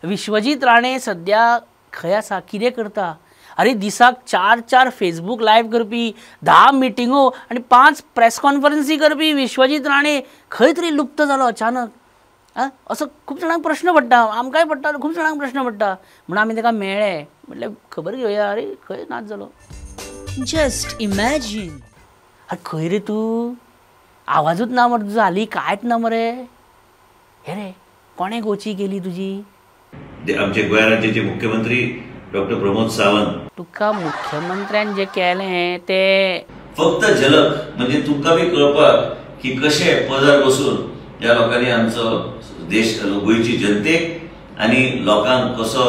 विश्वजीत राणे सध्या खंय आसा, कितें करता? अरे दिसाक 4 फेसबुक लायव्ह करपी, 10 मिटिंगो आनी 5 प्रेस कॉन्फरन्सी करपी विश्वजीत राणे खंय तरी लुप्त जालो अचानक. असो खूब जाणांक प्रश्न पडटा, आमकांय पडटा, खूब जाणांक प्रश्न पडटा. म्हणून आमी ताका मेळ्ळे, म्हटल्यार खबर घेवया, अरे खंय नाच जालो. Just imagine. अरे खंय रे तूं? आवाजूच ना मरे तुजो, हालीं कांयच ना मरे. हे रे कोणे गोची केली तुजी? आमचे गोंय राज्याचे मुख्यमंत्री डॉक्टर प्रमोद सावंत. तुका मुख्यमंत्र्यान जे केलें ते फक्त झलक, म्हणजे तुका बी कळपाक की कशे पदार बसून ह्या लोकांनी आमचो देश, गोंयची जनतेक आणि लोकांक कसो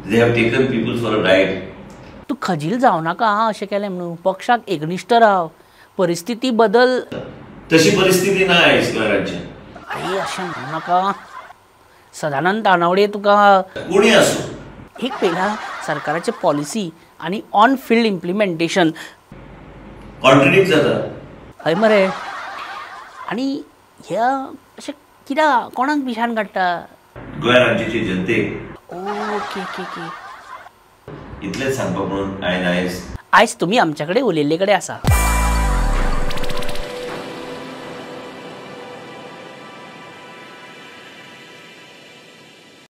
they have taken people for a ride. तू खजील जावं नाका अशें केलें म्हणून. पक्षाक एकनिश्ठ राव, परिस्थिती बदल. तशी परिस्थिती ना आयज गोंय राज्यात. अरे अशें म्हणू नाका. सदानंद तानावडे तुका कोणी असो, एक पयला सरकाराचे पॉलिसी आनी ऑन फिल्ड इम्प्लिमेंटेशन कॉन्ट्रडिक्ट जाता. हय मरे. आनी ह्या अशें कित्याक कोणाक पिशान काडटा? गोंय राज्याची जनतेक. Okay okay okay. इतलेंच सांगपाक म्हणून आयज आयज तुमी आमचे कडेन उलयल्ले कडेन आसा.